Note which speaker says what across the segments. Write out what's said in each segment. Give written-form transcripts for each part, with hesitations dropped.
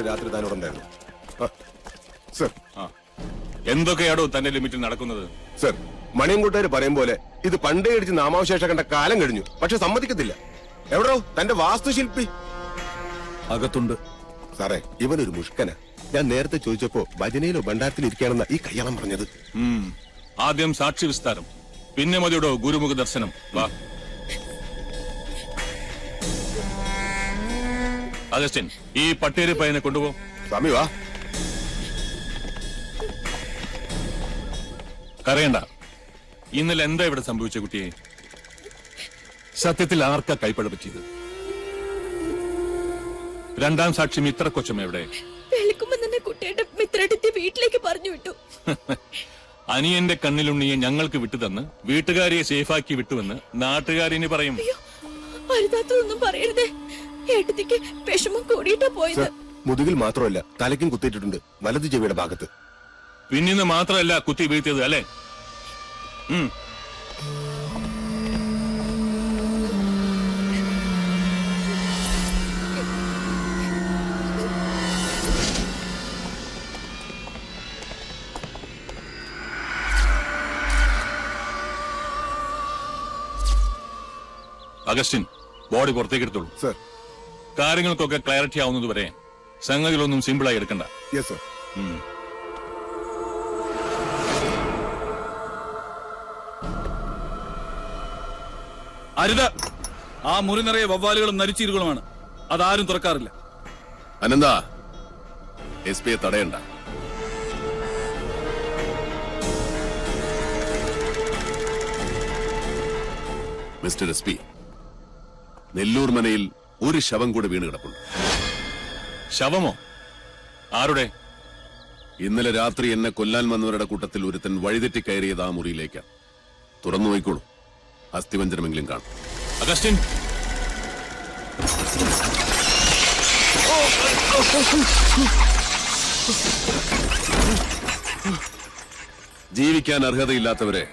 Speaker 1: ഇന്നലെ രാത്രി താനോടുണ്ടായിരുന്നു. സർ,
Speaker 2: എന്തൊക്കെയാണോ തന്റെ ലിമിറ്റിൽ നടക്കുന്നത്?
Speaker 1: സർ, മണിയൻകുട്ടാര് പറയും പോലെ ഇത് പണ്ടേ അടിച്ച് നാമാവശേഷം കണ്ട കാലം കഴിഞ്ഞു. പക്ഷെ സമ്മതിക്കത്തില്ല. എവിടോ തന്റെ വാസ്തുശില്പി?
Speaker 3: അകത്തുണ്ട്
Speaker 1: സാറേ. ഇവനൊരു മുഷ്കന. ഞാൻ നേരത്തെ ചോദിച്ചപ്പോ ഭജനയിലോ ഭണ്ഡാരത്തിൽ ഇരിക്കുകയാണെന്ന ഈ കയ്യാളം പറഞ്ഞത്.
Speaker 2: ആദ്യം സാക്ഷി വിസ്താരം, പിന്നെ മതിയോടോ ഗുരുമുഖ ദർശനം. വാ അഗസ്റ്റിൻ, ഈ പട്ടേരി പയ്യനെ കൊണ്ടുപോ.
Speaker 1: സ്വാമി വാ.
Speaker 2: കരയണ്ട. ഇന്നലെ എന്താ ഇവിടെ സംഭവിച്ച കുട്ടിയെ? സത്യത്തിൽ ആർക്കാ കൈപ്പഴ പറ്റിയത്? രണ്ടാം സാക്ഷി മിത്ര കൊച്ചമ്മ എവിടെ?
Speaker 4: കുട്ടിയുടെ മിത്രടുത്തി വീട്ടിലേക്ക് പറഞ്ഞു വിട്ടു.
Speaker 2: അനിയന്റെ കണ്ണിലുണ്ണിയെ ഞങ്ങൾക്ക് വിട്ടുതന്ന് വീട്ടുകാരിയെ സേഫാക്കി വിട്ടുവെന്ന് നാട്ടുകാരിനി പറയും.
Speaker 4: അരുതാത്തൊന്നും പറയരുതേ. ഏട്ടത്തിക്ക് വിഷമം കൂടിയിട്ടാ പോയത്.
Speaker 1: മുതുകിൽ മാത്രമല്ല തലയ്ക്കും കുത്തിയിട്ടുണ്ട്, വലതു ചെവിയുടെ ഭാഗത്ത്.
Speaker 2: പിന്നിന്ന് മാത്രമല്ല കുത്തി വീഴ്ത്തിയത് അല്ലേ? അഗസ്റ്റിൻ, ബോഡി പുറത്തേക്ക് എടുത്തോളൂ.
Speaker 1: സർ.
Speaker 2: കാര്യങ്ങൾക്കൊക്കെ ക്ലാരിറ്റി ആവുന്നത് വരെ സംഗതികളൊന്നും സിമ്പിളായി എടുക്കണ്ട.
Speaker 1: Yes sir.
Speaker 3: അരുത്. ആ മുറി നിറയെ വവ്വാലുകളും നരിച്ചീരുകളുമാണ്. അതാരും തുറക്കാറില്ല.
Speaker 5: അനന്ത, എസ് പിയെ തടയണ്ട. മിസ്റ്റർ എസ് പി, നെല്ലൂർ മനയിൽ ഒരു ശവം കൂടെ വീണ് കിടപ്പുണ്ട്.
Speaker 2: ശവമോ? ആരുടെ?
Speaker 5: ഇന്നലെ രാത്രി എന്നെ കൊല്ലാൻ വന്നവരുടെ കൂട്ടത്തിൽ ഒരുത്തൻ വഴിതെറ്റി കയറിയത് ആ മുറിയിലേക്കാണ്. തുറന്നു നോയിക്കോളൂ, അസ്ഥിവഞ്ചനമെങ്കിലും കാണും.
Speaker 2: അഗസ്റ്റിൻ,
Speaker 5: ജീവിക്കാൻ അർഹതയില്ലാത്തവരെ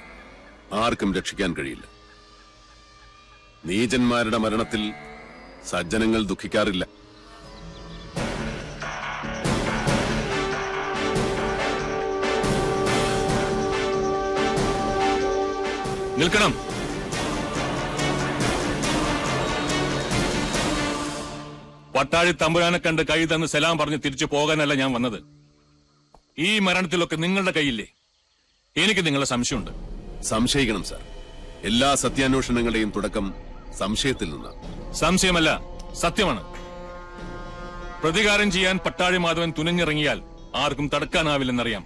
Speaker 5: ആർക്കും രക്ഷിക്കാൻ കഴിയില്ല. നീചന്മാരുടെ മരണത്തിൽ സജ്ജനങ്ങൾ ദുഃഖിക്കാറില്ല.
Speaker 2: നിൽക്കണം. പട്ടാഴി തമ്പുരാനെ കണ്ട് കൈ തന്ന് സലാം പറഞ്ഞ് തിരിച്ചു പോകാനല്ല ഞാൻ വന്നത്. ഈ മരണത്തിലൊക്കെ നിങ്ങളുടെ കൈയില്ലേ? എനിക്ക് നിങ്ങളുടെ സംശയമുണ്ട്.
Speaker 5: സംശയിക്കണം സാർ. എല്ലാ സത്യാന്വേഷണങ്ങളുടെയും തുടക്കം സംശയത്തിൽ നിന്നാണ്.
Speaker 2: സംശയമല്ല, സത്യമാണ്. പ്രതികാരം ചെയ്യാൻ പട്ടാഴി മാധവൻ തുനിഞ്ഞിറങ്ങിയാൽ ആർക്കും തടുക്കാനാവില്ലെന്നറിയാം.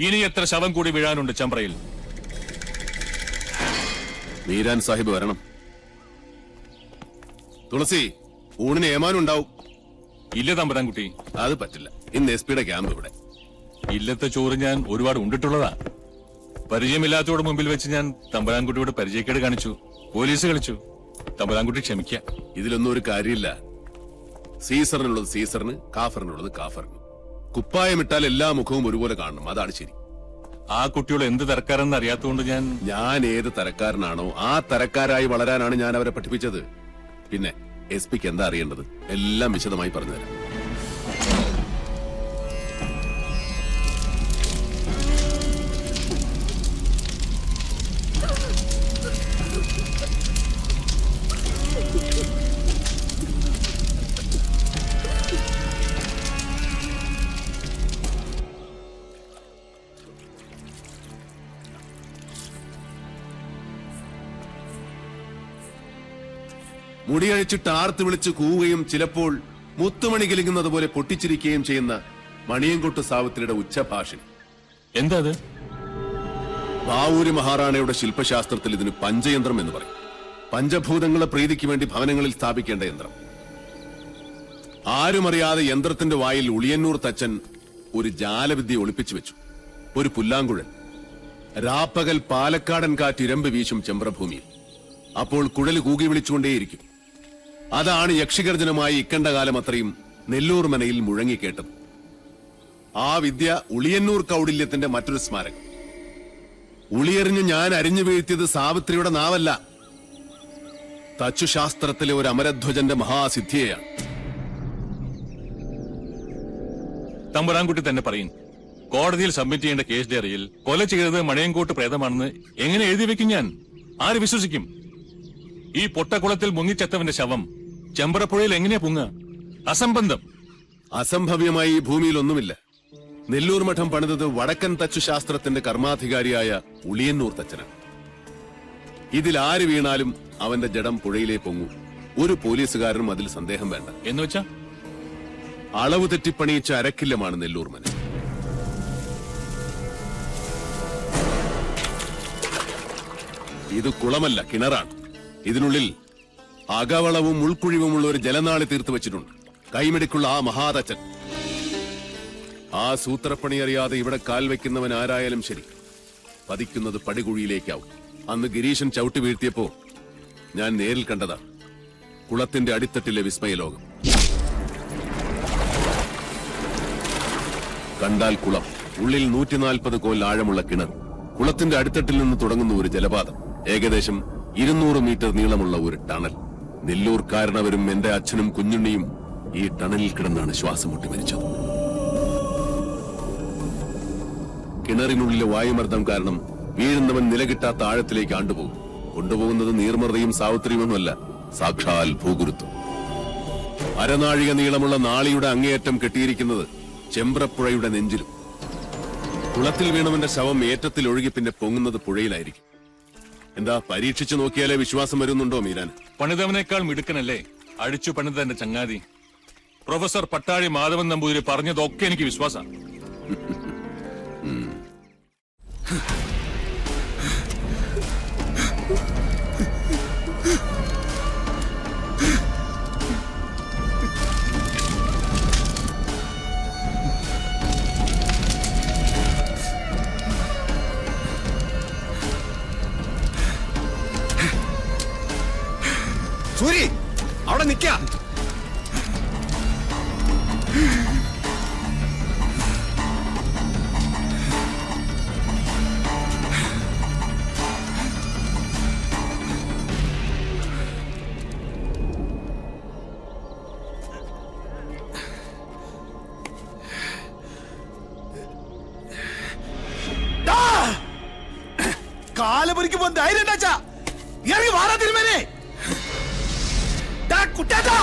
Speaker 2: ഇനി എത്ര ശവം കൂടി വീഴാനുണ്ട് ചമ്പ്രയിൽ?
Speaker 5: മീരാൻ സാഹിബ് വരണം. തുളസി, ഊണിന് ഏമാനുണ്ടാവും.
Speaker 2: ഇല്ല തമ്പുരാൻകുട്ടി,
Speaker 5: അത് പറ്റില്ല. ഇന്ന് എസ് പിയുടെ ക്യാമ്പ് ഇവിടെ.
Speaker 2: ഇല്ലത്തെ ചോറ് ഞാൻ ഒരുപാട് ഉണ്ടിട്ടുള്ളതാ. പരിചയമില്ലാത്തവരുടെ മുമ്പിൽ വെച്ച് ഞാൻ തമ്പുരാൻകുട്ടിയോട് പരിചയക്കേട് കാണിച്ചു, പോലീസ് കളിച്ചു. തമ്പുരാൻകുട്ടി ക്ഷമിക്കാം.
Speaker 5: ഇതിലൊന്നും ഒരു കാര്യമില്ല. സീസറിനുള്ളത് സീസറിന്, കാഫറിനുള്ളത് കാഫറിന്. കുപ്പായമിട്ടാൽ എല്ലാ മുഖവും ഒരുപോലെ കാണണം, അതാണ് ശരി.
Speaker 2: ആ കുട്ടിയോട് എന്ത് തരക്കാരെന്ന് അറിയാത്തതുകൊണ്ട്
Speaker 5: ഞാൻ ഏത് തരക്കാരനാണോ ആ തരക്കാരായി വളരാനാണ് ഞാൻ അവരെ പഠിപ്പിച്ചത്. പിന്നെ എസ് പിക്ക് എന്താ അറിയേണ്ടത്? എല്ലാം വിശദമായി പറഞ്ഞുതരാം. മുടിയഴിച്ചിട്ട് ആർത്ത് വിളിച്ച് കൂവുകയും ചിലപ്പോൾ മുത്തുമണി കിലുങ്ങുന്നത് പോലെ പൊട്ടിച്ചിരിക്കുകയും ചെയ്യുന്ന മണിയൻകൊട്ട് സാവിത്രിയുടെ ഉച്ചഭാഷണി.
Speaker 2: എന്താ അത്?
Speaker 5: ബാവൂരി മഹാറാണയുടെ ശില്പശാസ്ത്രത്തിൽ ഇതിന് പഞ്ചയന്ത്രം എന്ന് പറയും. പഞ്ചഭൂതങ്ങളെ പ്രീതിക്ക് വേണ്ടി ഭവനങ്ങളിൽ സ്ഥാപിക്കേണ്ട യന്ത്രം. ആരുമറിയാതെ യന്ത്രത്തിന്റെ വായിൽ ഉളിയന്നൂർ തച്ചൻ ഒരു ജാലവിദ്യ ഒളിപ്പിച്ചു വെച്ചു. ഒരു പുല്ലാങ്കുഴൽ. രാപ്പകൽ പാലക്കാടൻ കാറ്റ് ഇരമ്പ് വീശും ചെമ്പ്രഭൂമിയിൽ. അപ്പോൾ കുഴൽ കൂകി വിളിച്ചുകൊണ്ടേയിരിക്കും. അതാണ് യക്ഷിഗർജനമായി ഇക്കണ്ട കാലം അത്രയും നെല്ലൂർ മനയിൽ മുഴങ്ങിക്കേട്ടത്. ആ വിദ്യ ഉളിയന്നൂർ കൗടില്യത്തിന്റെ മറ്റൊരു സ്മാരകം. ഉളിയെറിഞ്ഞ് ഞാൻ അരിഞ്ഞു വീഴ്ത്തിയത് സാവിത്രിയുടെ നാവല്ല, തച്ചുശാസ്ത്രത്തിലെ ഒരു അമരധ്വജന്റെ മഹാസിദ്ധിയെയാണ്.
Speaker 2: തമ്പുരാൻകുട്ടി തന്നെ പറയും. കോടതിയിൽ സബ്മിറ്റ് ചെയ്യേണ്ട കേസ് ഡയറിയിൽ കൊല ചെയ്തത് മണയൻകോട്ട് പ്രേതമാണെന്ന് എങ്ങനെ എഴുതി വെക്കും ഞാൻ? ആര് വിശ്വസിക്കും? ഈ പൊട്ടക്കുളത്തിൽ മുങ്ങിച്ചെത്തവന്റെ ശവം ചെമ്പ്രപ്പുഴയിൽ എങ്ങനെയാ പൊങ്ങുക? അസംബന്ധം.
Speaker 5: അസംഭവ്യമായി ഈ ഭൂമിയിൽ ഒന്നുമില്ല. നെല്ലൂർ മഠം പണിതത് വടക്കൻ തച്ചുശാസ്ത്രത്തിന്റെ കർമാധികാരിയായ ഉളിയന്നൂർ തച്ചനാണ്. ഇതിൽ ആര് വീണാലും അവന്റെ ജഡം പുഴയിലേ പൊങ്ങൂ. ഒരു പോലീസുകാരനും അതിൽ സന്ദേഹം വേണ്ട.
Speaker 2: എന്നുവെച്ചാ
Speaker 5: അളവ് തെറ്റിപ്പണിയിച്ച അരക്കില്ലമാണ് നെല്ലൂർ മന. ഇത് കുളമല്ല, കിണറാണ്. ഇതിനുള്ളിൽ അകവളവും ഉൾക്കുഴിവുമുള്ള ഒരു ജലനാളി തീർത്തു വെച്ചിട്ടുണ്ട്. കൈമിടിക്കുള്ള ആ മഹാതച്ചൻ. ആ സൂത്രപ്പണി അറിയാതെ ഇവിടെ കാൽ വയ്ക്കുന്നവൻ ആരായാലും ശരി, പതിക്കുന്നത് പടികുഴിയിലേക്കാവും. അന്ന് ഗിരീശൻ ചവിട്ടി വീഴ്ത്തിയപ്പോ ഞാൻ നേരിൽ കണ്ടതാ കുളത്തിന്റെ അടിത്തട്ടിലെ വിസ്മയലോകം. കണ്ടാൽ കുളം, ഉള്ളിൽ 140 കോൽ ആഴമുള്ള കിണർ, കുളത്തിന്റെ അടിത്തട്ടിൽ നിന്ന് തുടങ്ങുന്ന ഒരു ജലപാതം, ഏകദേശം 200 മീറ്റർ നീളമുള്ള ഒരു ടണൽ. നെല്ലൂർക്കാരനവരും എന്റെ അച്ഛനും കുഞ്ഞുണ്ണിയും ഈ ടണലിൽ കിടന്നാണ് ശ്വാസം മുട്ടി മരിച്ചത്. കിണറിനുള്ളിലെ വായുമർദ്ദം കാരണം വീഴുന്നവൻ നിലകിട്ടാത്ത ആഴത്തിലേക്ക് ആണ്ടുപോകും. കൊണ്ടുപോകുന്നത് നീർമൃതയും സാവിത്രിയുമൊന്നുമല്ല, സാക്ഷാൽ ഭൂഗുരുത്വം. അരനാഴിക നീളമുള്ള നാളിയുടെ അങ്ങേയറ്റം കെട്ടിയിരിക്കുന്നത് ചെമ്പ്രപ്പുഴയുടെ നെഞ്ചിലും. കുളത്തിൽ വീണവന്റെ ശവം ഏറ്റത്തിൽ ഒഴുകി പിന്നെ പൊങ്ങുന്നത് പുഴയിലായിരിക്കും. എന്താ, പരീക്ഷിച്ചു നോക്കിയാലേ വിശ്വാസം വരുന്നുണ്ടോ മീരാൻ?
Speaker 2: പണിതവനേക്കാൾ മിടുക്കനല്ലേ അടിച്ചു പണിതന്റെ ചങ്ങാതി. പ്രൊഫസർ പട്ടാഴി മാധവൻ നമ്പൂതിരി പറഞ്ഞതൊക്കെ എനിക്ക് വിശ്വാസം.
Speaker 6: സൂരി, അവിടെ നിക്ക. കാലപുരിക്കുമ്പോ ധൈര്യം ഉണ്ടാച്ചാ ഇറങ്ങി വാറാ തിരുമേനെ. കുട്ടേട്ടാ,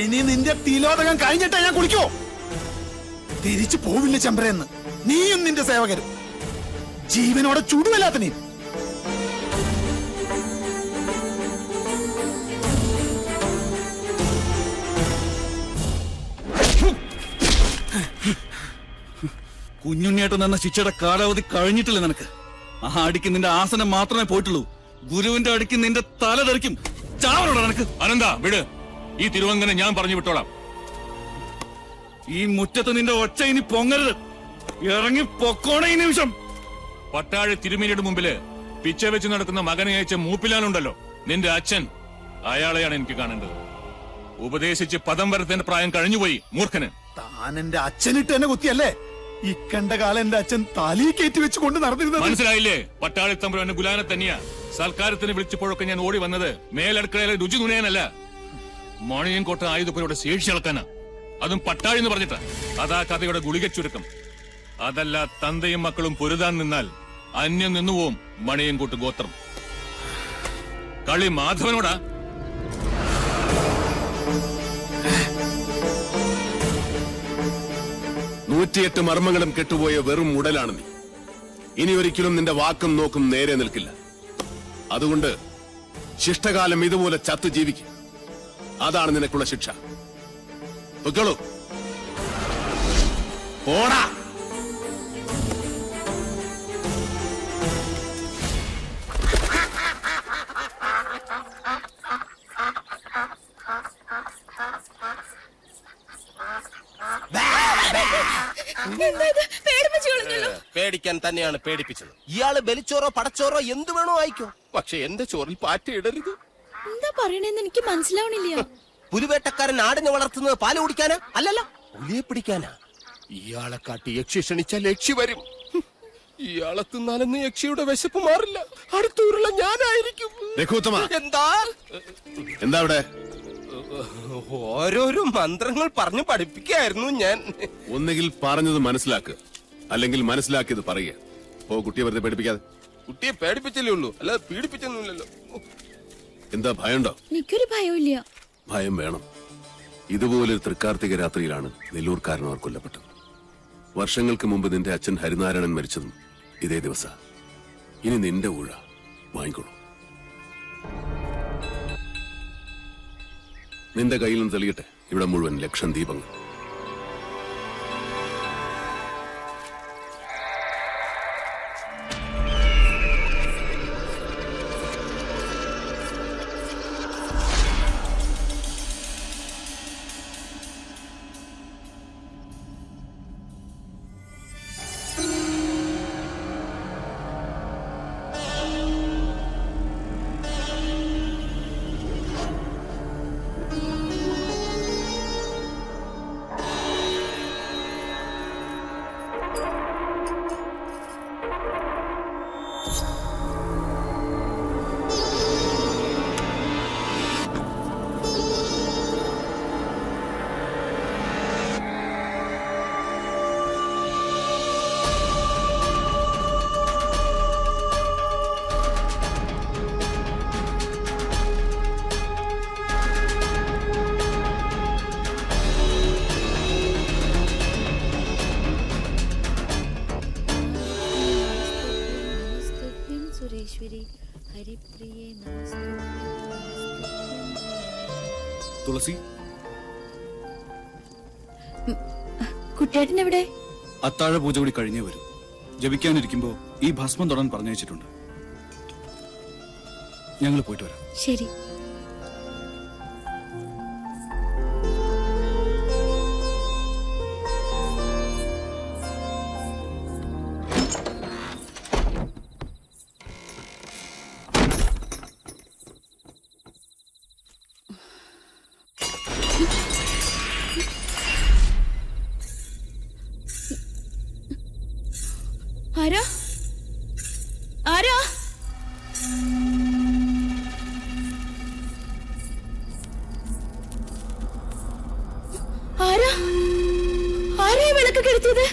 Speaker 6: ഇനി നിന്റെ തിലോദകം കഴിഞ്ഞിട്ടാ ഞാൻ കുളിക്കോ? തിരിച്ചു പോവില്ല ചെമ്പ്രയെന്ന് നീയും നിന്റെ സേവകരും. ജീവനോടെ ചുടുവല്ലാത്തനെയും.
Speaker 3: കുഞ്ഞുണ്ണിയേട്ടൻ എന്ന ശിക്ഷയുടെ കാലാവധി കഴിഞ്ഞിട്ടില്ല നിനക്ക്. ആ അടിക്ക് നിന്റെ ആസനം മാത്രമേ പോയിട്ടുള്ളൂ. ഗുരുവിന്റെ അടിക്ക് നിന്റെ തല തെറിക്കും. ചാവനോടാ നിനക്ക്.
Speaker 2: അനന്ത വിട്, ഈ തിരുവങ്കനെ ഞാൻ പറഞ്ഞു വിട്ടോളാം.
Speaker 3: ഈ മുറ്റത്ത് നിന്റെ ഒച്ച ഇനി പൊങ്ങരുത്. ഇറങ്ങി പൊക്കോണ ഈ നിമിഷം.
Speaker 2: പട്ടാഴി തിരുമേനിയുടെ മുമ്പില് പിച്ച വെച്ച് നടക്കുന്ന മകനെ അയച്ച മൂപ്പിലാനുണ്ടല്ലോ നിന്റെ അച്ഛൻ, അയാളെയാണ് എനിക്ക് കാണേണ്ടത്. ഉപദേശിച്ച് പദം വരത്തേണ്ട പ്രായം കഴിഞ്ഞുപോയി മൂർഖന്.
Speaker 6: താൻ എന്റെ അച്ഛനിട്ട് എന്നെ കുത്തിയല്ലേ ഇക്കണ്ട കാലം എന്റെ അച്ഛൻ തലി കയറ്റി വെച്ച് കൊണ്ട് നടന്നിരുന്നത്?
Speaker 2: മനസ്സിലായില്ലേ? പട്ടാളി തമ്പുരാന്റെ ഗുലാനെ തന്നെയാ. സൽക്കാരത്തിന് വിളിച്ചപ്പോഴൊക്കെ ഞാൻ ഓടി വന്നത് മേലടുക്കളയിലെ രുചി നുണയാനല്ല, മണിയൻകോട്ട ആയുധപ്പുരയുടെ ശേഷി ഇളക്കാനാ. അതും പട്ടാഴി എന്ന് പറഞ്ഞിട്ടാ. അതാ കഥയുടെ ഗുളിക ചുരുക്കം. അതല്ല, തന്തയും മക്കളും പൊരുതാൻ നിന്നാൽ അന്യം നിന്നുപോവും മണിയൻകോട്ട് ഗോത്രം. കളി മാധവനോടാ.
Speaker 5: 108 മർമ്മങ്ങളും കെട്ടുപോയ വെറും ഉടലാണ് നീ. ഇനി ഒരിക്കലും നിന്റെ വാക്കും നോക്കും നേരെ നിൽക്കില്ല. അതുകൊണ്ട് ശിഷ്ടകാലം ഇതുപോലെ ചത്തു ജീവിക്കും. അതാണ് നിനക്കുള്ള ശിക്ഷ. പൊയ്ക്കോളൂ. പോടാ.
Speaker 7: പേടിക്കാൻ തന്നെയാണ് പേടിപ്പിച്ചത്. ഇയാള് ബലിച്ചോറോ പടച്ചോറോ എന്ത് വേണോ ആയിക്കോ, പക്ഷെ എന്റെ ചോറിൽ പാറ്റയിടരുത്.
Speaker 4: എന്താ പറയണെന്ന് എനിക്ക് മനസ്സിലാവണില്ല.
Speaker 7: പുലിവേട്ടക്കാരൻ ആടിനെ വളർത്തുന്നത് പാല് കുടിക്കാനാ? അല്ലല്ല, പുലിയെ പിടിക്കാനാ. ഇയാളെ കാട്ടി യക്ഷി ക്ഷണിച്ചാൽ യക്ഷി വരും. ഇയാളെ തിന്നാലെന്ന് യക്ഷിയുടെ വിശപ്പ് മാറില്ല. അടുത്ത ഉരുള ഞാനായിരിക്കും.
Speaker 5: രഘുത്തമ,
Speaker 7: എന്താ
Speaker 5: എന്താ അവിടെ?
Speaker 7: ഓരോരോ മന്ത്രങ്ങൾ പറഞ്ഞു പഠിപ്പിക്കായിരുന്നു ഞാൻ.
Speaker 5: ഒന്നുകിൽ പറഞ്ഞത് മനസ്സിലാക്കുക, അല്ലെങ്കിൽ മനസ്സിലാക്കിയത് പറയുക. ഓ, കുട്ടിയെ വെറുതെ പേടിപ്പിക്കാതെ.
Speaker 7: കുട്ടിയെ പേടിപ്പിച്ചല്ലേ ഉള്ളൂ, അല്ലാതെ പീഡിപ്പിച്ചൊന്നുമില്ലല്ലോ.
Speaker 5: എന്താ, ഭയമുണ്ടോ?
Speaker 4: എനിക്കൊരു ഭയമില്ല.
Speaker 5: ഭയം വേണം. ഇതുപോലൊരു തൃക്കാർത്തിക രാത്രിയിലാണ് നെല്ലൂർക്കാരനവർ കൊല്ലപ്പെട്ടത്. വർഷങ്ങൾക്ക് മുമ്പ് നിന്റെ അച്ഛൻ ഹരിനാരായണൻ മരിച്ചതും ഇതേ ദിവസ. ഇനി നിന്റെ ഊഴ വാങ്ങിക്കോളൂ. നിന്റെ കയ്യിൽ നിന്ന് തെളിയട്ടെ ഇവിടെ മുഴുവൻ ലക്ഷം ദീപങ്ങൾ.
Speaker 3: തുളസി,
Speaker 4: കുട്ടേട്ടൻ എവിടെ?
Speaker 3: അത്താഴ പൂജ കൂടി കഴിഞ്ഞേ വരും. ജപിക്കാനിരിക്കുമ്പോ ഈ ഭസ്മം തൊടാൻ പറഞ്ഞു വെച്ചിട്ടുണ്ട്. ഞങ്ങൾ പോയിട്ട് വരാം.
Speaker 4: ശരി. ആരാ? ആരാ? ആരാ? ആരാ വിളക്ക് കെടുത്തിയത്?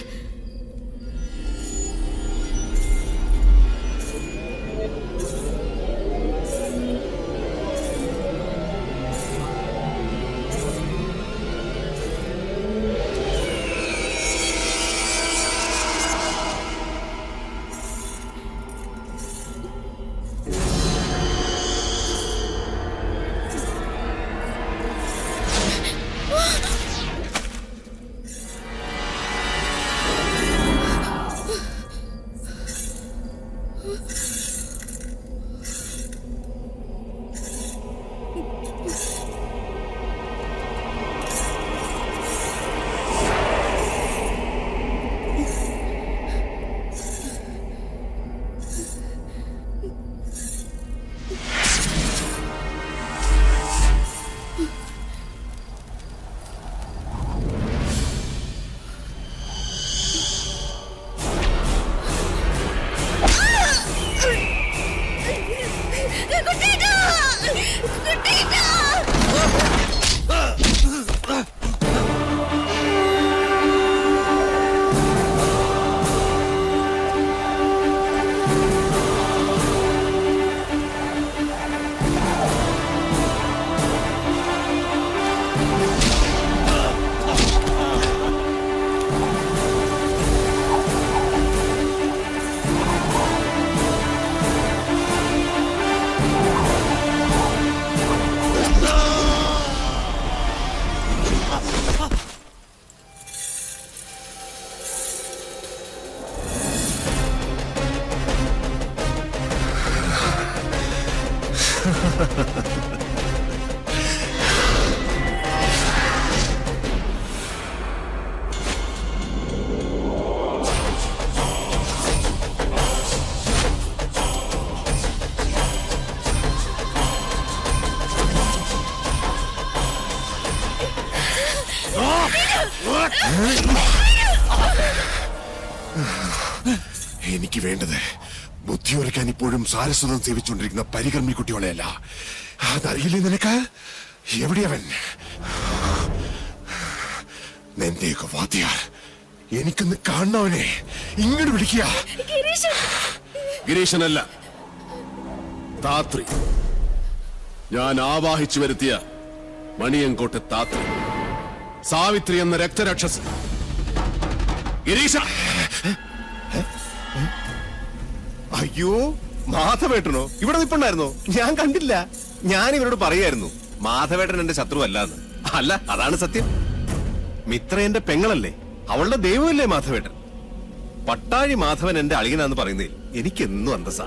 Speaker 1: എനിക്ക് വേണ്ടത് ബുദ്ധിയുറക്കാൻ ഇപ്പോഴും സാരസ്വതം സേവിച്ചുകൊണ്ടിരിക്കുന്ന പരികർമ്മി കുട്ടികളെയല്ല. അതറിയില്ലേ നിനക്ക്? എവിടെയവൻ? നിന്റെയൊക്കെ വാദ്യാർ, എനിക്കൊന്ന് കാണണവനെ ഇങ്ങോട്ട് വിളിക്കുക.
Speaker 5: ഗിരീശനല്ല, താത്രി. ഞാൻ ആവാഹിച്ചു വരുത്തിയ മണിയങ്കോട്ടെ താത്രി, സാവിത്രി എന്ന രക്തരാക്ഷസ്. ഗിരീശ!
Speaker 8: അയ്യോ, മാധവേട്ടനോ? ഇവിടെ നിൽപ്പുണ്ടായിരുന്നോ? ഞാൻ കണ്ടില്ല. ഞാൻ ഇവരോട് പറയായിരുന്നു മാധവേട്ടൻ എന്റെ ശത്രു അല്ലാന്ന്. അല്ല, അതാണ് സത്യം. മിത്ര എന്റെ പെങ്ങളല്ലേ, അവളുടെ ദൈവമല്ലേ മാധവേട്ടൻ. പട്ടാഴി മാധവൻ എന്റെ അളിയനാന്ന് പറയുന്നതിൽ എനിക്കെന്നും അന്തസ്സാ.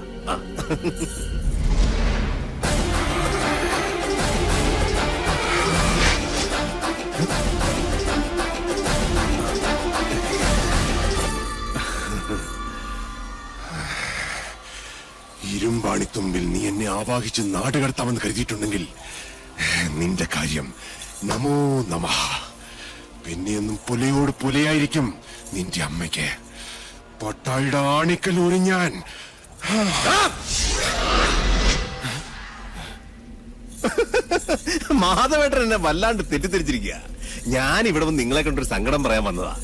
Speaker 1: ഇരുമ്പാണിത്തുമ്പിൽ നീ എന്നെ ആവാഹിച്ച് നാടുകടത്താമെന്ന് കരുതിയിട്ടുണ്ടെങ്കിൽ നിന്റെ കാര്യം നമോ നമഃ. പിന്നെയൊന്നും പുലയോട് പുലയായിരിക്കും നിന്റെ അമ്മയ്ക്ക്. പട്ടാഴിയുടെ ആണിക്കലൂരി ഞാൻ.
Speaker 8: മാധവേട്ടൻ എന്നെ വല്ലാണ്ട് തെറ്റിദ്ധരിച്ചിരിക്കുക. ഞാൻ ഇവിടെ വന്ന് നിങ്ങളെ കണ്ടൊരു സങ്കടം പറയാൻ വന്നതാ.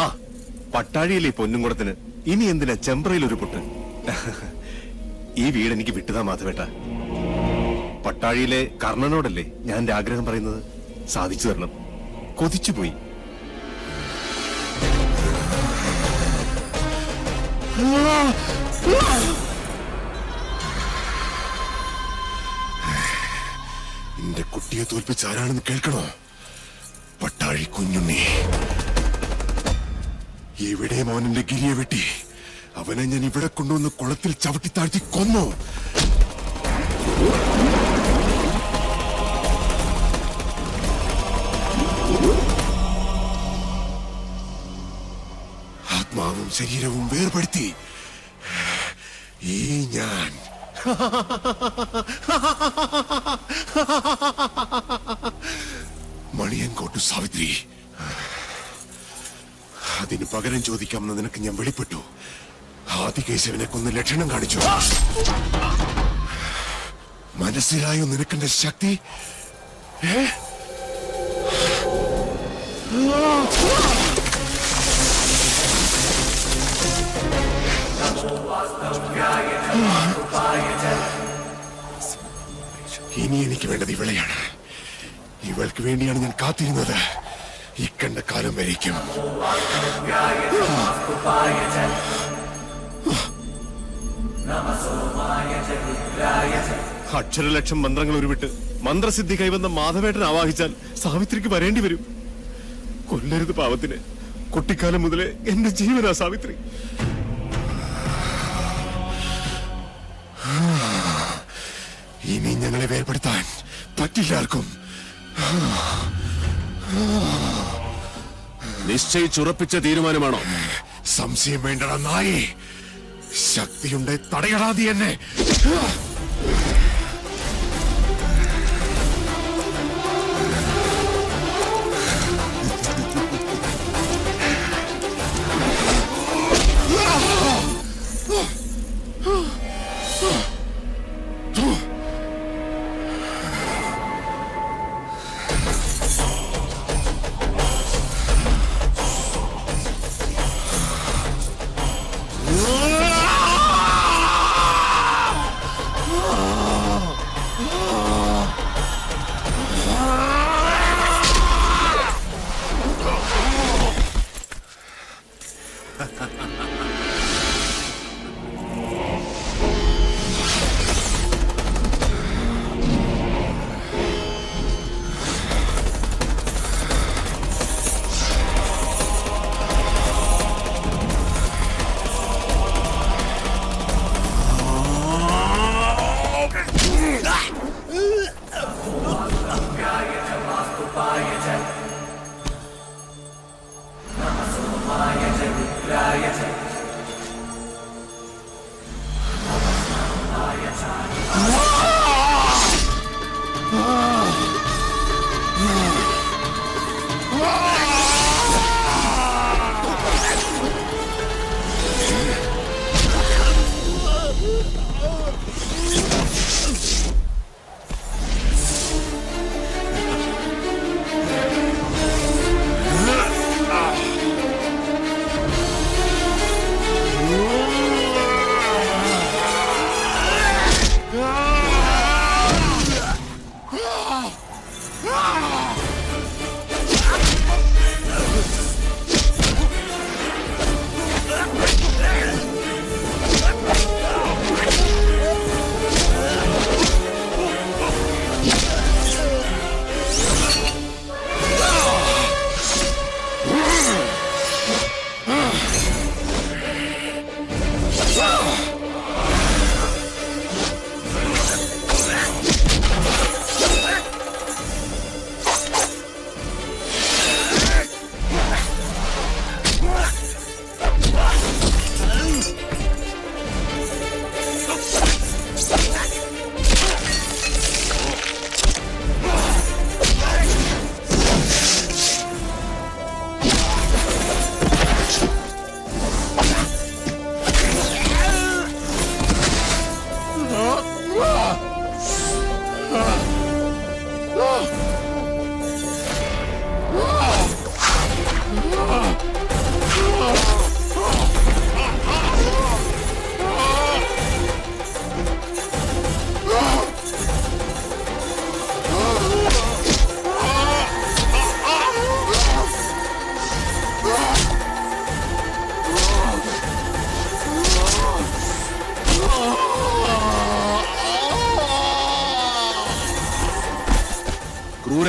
Speaker 8: ആ പട്ടാഴിയിലെ പൊന്നുംകുടത്തിന് ഇനി എന്തിനാ ചെമ്പ്രയിൽ ഒരു പൊട്ട്? ഈ വീട് എനിക്ക് വിട്ടുതാ മാധവേട്ട. പട്ടാഴിയിലെ കർണനോടല്ലേ ഞാൻ എന്റെ ആഗ്രഹം പറയുന്നത്. സാധിച്ചു തരണം. കൊതിച്ചുപോയി.
Speaker 1: എന്റെ കുട്ടിയെ തോൽപ്പിച്ച് ആരാണെന്ന് കേൾക്കണോ? പട്ടാഴി കുഞ്ഞുണ്ണി. എവിടെ മോനെന്റെ ഗിരിയെ വെട്ടി? അവനെ ഞാൻ ഇവിടെ കൊണ്ടുവന്ന് കുളത്തിൽ ചവിട്ടി താഴ്ത്തി കൊന്നു. ആത്മാവും ശരീരവും വേർപെടുത്തി ഈ ഞാൻ മണിയൻകോട്ടു സാവിത്രി. അതിന് പകരം ചോദിക്കാമെന്ന് നിനക്ക് ഞാൻ വെളിപ്പെട്ടു. ആദികേശവനെ കൊന്ന് ലക്ഷണം കാണിച്ചു. മനസ്സിലായോ നിനക്കെന്റെ ശക്തി? ഇനി എനിക്ക് വേണ്ടത് ഇവളെയാണ്. ഇവൾക്ക് വേണ്ടിയാണ് ഞാൻ കാത്തിരുന്നത് ഇക്കണ്ട കാലം വരേക്കും.
Speaker 8: അക്ഷരലക്ഷം മന്ത്രങ്ങൾ ഉരുവിട്ട് മന്ത്രസിദ്ധി കൈവന്ന മാധവേട്ടൻ ആവാഹിച്ചാൽ സാവിത്രിക്ക് വരേണ്ടി വരും. കൊല്ലരുത് പാവത്തിന്. കുട്ടിക്കാലം മുതലേ എന്റെ ജീവനാ സാവിത്രി.
Speaker 1: ഇനി ഞങ്ങളെ വേർപെടുത്താൻ പറ്റില്ലാർക്കും.
Speaker 5: നിശ്ചയിച്ചുറപ്പിച്ച തീരുമാനമാണോ?
Speaker 1: സംശയം വേണ്ടടാ നായി. ശക്തിയുണ്ടെ തടയടാതി എന്നെ.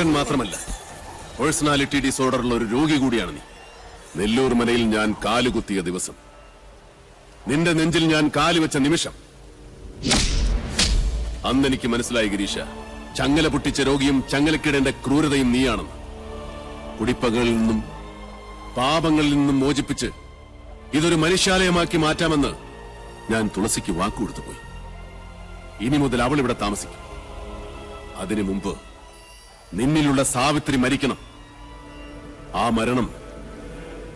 Speaker 5: ക്രൂരൻ മാത്രമല്ല, പേഴ്സണാലിറ്റി ഡിസോർഡറുള്ള ഒരു രോഗി കൂടിയാണ് നീ. നെല്ലൂർ മനയിൽ ഞാൻ കാലുകുത്തിയ ദിവസം, നിന്റെ നെഞ്ചിൽ ഞാൻ കാലുവെച്ച നിമിഷം, അന്നെനിക്ക് മനസ്സിലായി ഗിരീഷ, ചങ്ങല പൊട്ടിച്ച രോഗിയും ചങ്ങലക്കിടേണ്ട ക്രൂരതയും നീയാണെന്ന്. കുടിപ്പകളിൽ നിന്നും പാപങ്ങളിൽ നിന്നും മോചിപ്പിച്ച് ഇതൊരു മനുഷ്യാലയമാക്കി മാറ്റാമെന്ന് ഞാൻ തുളസിക്ക് വാക്കുകൊടുത്തു പോയി. ഇനി മുതൽ അവൾ ഇവിടെ താമസിക്കും. അതിനു മുമ്പ് നിന്നിലുള്ള സാവിത്രി മരിക്കണം. ആ മരണം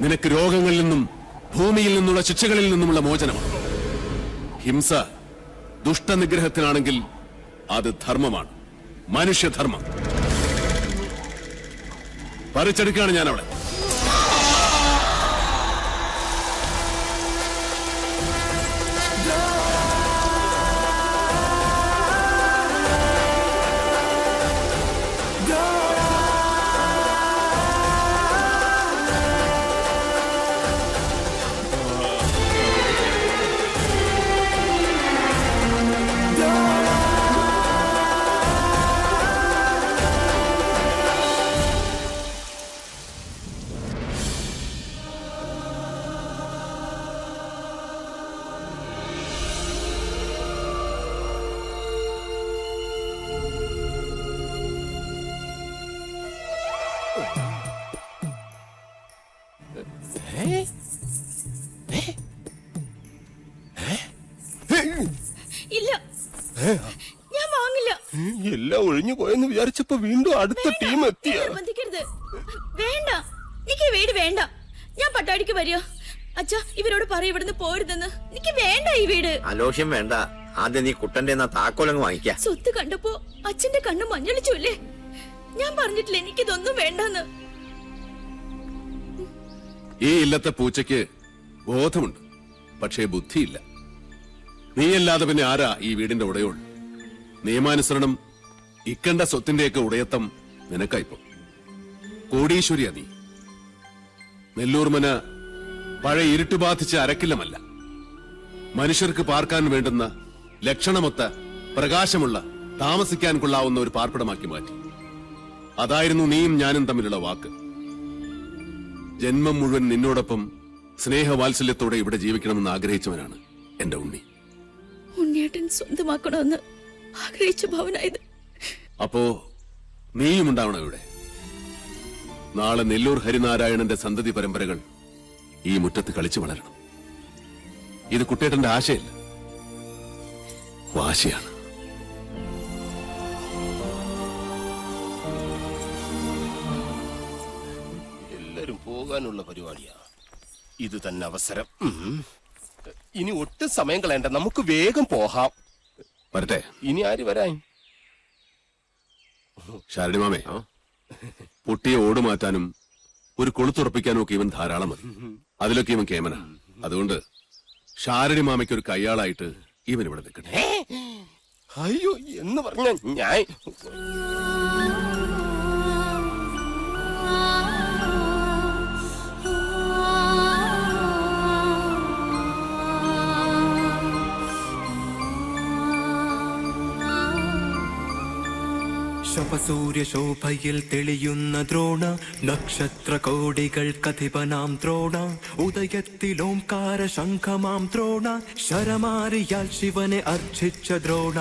Speaker 5: നിനക്ക് രോഗങ്ങളിൽ നിന്നും ഭൂമിയിൽ നിന്നുള്ള ശിക്ഷകളിൽ നിന്നുമുള്ള മോചനമാണ്. ഹിംസ ദുഷ്ടനിഗ്രഹത്തിനാണെങ്കിൽ അത് ധർമ്മമാണ്, മനുഷ്യധർമ്മം. പറിച്ചെടുക്കുകയാണ് ഞാൻ അവളെ.
Speaker 4: ഇല്ല, ഞാൻ വാങ്ങില്ല.
Speaker 7: എല്ലാം ഒഴിഞ്ഞു പോയെന്ന് വിചാരിച്ചപ്പോ വീണ്ടും അടുത്ത ടീം എത്തിയ.
Speaker 4: നിർബന്ധിക്കരുത്. വേണ്ട, എനിക്ക് വീട് വേണ്ട. ഞാൻ പട്ടാടിക്ക് വരിക. അച്ഛാ, ഇവരോട് പറയും ഇവിടുന്ന് പോരുതെന്ന്. എനിക്ക് വേണ്ട ഈ വീട്.
Speaker 9: അലോഷ്യം വേണ്ട. ആദ്യം നീ കുട്ടന്റെ താക്കോലങ്ങ് വാങ്ങിക്ക.
Speaker 4: സ്വത്ത് കണ്ടപ്പോ അച്ഛന്റെ കണ്ണ് മഞ്ഞളിച്ചൂല്ലേ? ഞാൻ പറഞ്ഞിട്ടില്ല എനിക്കിതൊന്നും വേണ്ടെന്ന്.
Speaker 5: ഈ ഇല്ലത്തെ പൂച്ചയ്ക്ക് ബോധമുണ്ട്, പക്ഷേ ബുദ്ധിയില്ല. നീയല്ലാതെ പിന്നെ ആരാ ഈ വീടിന്റെ ഉടയോൾ? നിയമാനുസരണം ഇക്കണ്ട സ്വത്തിന്റെയൊക്കെ ഉടയത്തം നിനക്കായിപ്പോ. കോടീശ്വരിയാ നീ. നെല്ലൂർ മന പഴയ ഇരുട്ട് ബാധിച്ച അരക്കില്ലമല്ല, മനുഷ്യർക്ക് പാർക്കാൻ വേണ്ടുന്ന ലക്ഷണമൊത്ത പ്രകാശമുള്ള താമസിക്കാൻ കൊള്ളാവുന്ന ഒരു പാർപ്പിടമാക്കി മാറ്റി. അതായിരുന്നു നീയും ഞാനും തമ്മിലുള്ള വാക്ക്. ജന്മം മുഴുവൻ നിന്നോടൊപ്പം സ്നേഹവാത്സല്യത്തോടെ ഇവിടെ ജീവിക്കണമെന്ന് ആഗ്രഹിച്ചവനാണ് എന്റെ ഉണ്ണി.
Speaker 4: ഉണ്ണിയേട്ടൻ സ്വന്തമാക്കണമെന്ന് ആഗ്രഹിച്ച ഭവനായത്.
Speaker 5: അപ്പോ നീയും ഉണ്ടാവണം ഇവിടെ. നാളെ നെല്ലൂർ ഹരിനാരായണന്റെ സന്തതി പരമ്പരകൾ ഈ മുറ്റത്ത് കളിച്ചു വളരണം. ഇത് കുട്ടേട്ടന്റെ ആശയല്ല, വാശിയാണ്.
Speaker 7: എല്ലാരും പോകാനുള്ള പരിപാടിയാ. ഇത് തന്നെ അവസരം. ഇനി ഒട്ടും സമയം കളയണ്ട, നമുക്ക് വേഗം പോകാം.
Speaker 5: വരട്ടെ.
Speaker 7: ഇനി ആര് വരാൻ?
Speaker 5: ശാരണി മാമേ, പൊട്ടിയെ ഓടുമാറ്റാനും ഒരു കൊളുത്തുറപ്പിക്കാനും ഒക്കെ ഇവൻ ധാരാളം മതി. അതിലൊക്കെ ഇവൻ കേമന. അതുകൊണ്ട് ശാരണി മാമയ്ക്ക് ഒരു കയ്യാളായിട്ട് ഇവൻ ഇവിടെ നിൽക്കട്ടെ.
Speaker 7: അയ്യോ എന്ന് പറഞ്ഞ ഞാൻ
Speaker 10: ശോഭയിൽ തെളിയുന്ന ദ്രോണ, നക്ഷത്ര കോടികൾ കഥിപനാം ദ്രോണ, ഉദയത്തിലോംകാര ശംഖമാം ദ്രോണ, ശരമാരിയാൽ ശിവനെ അർച്ചിച്ച ദ്രോണ.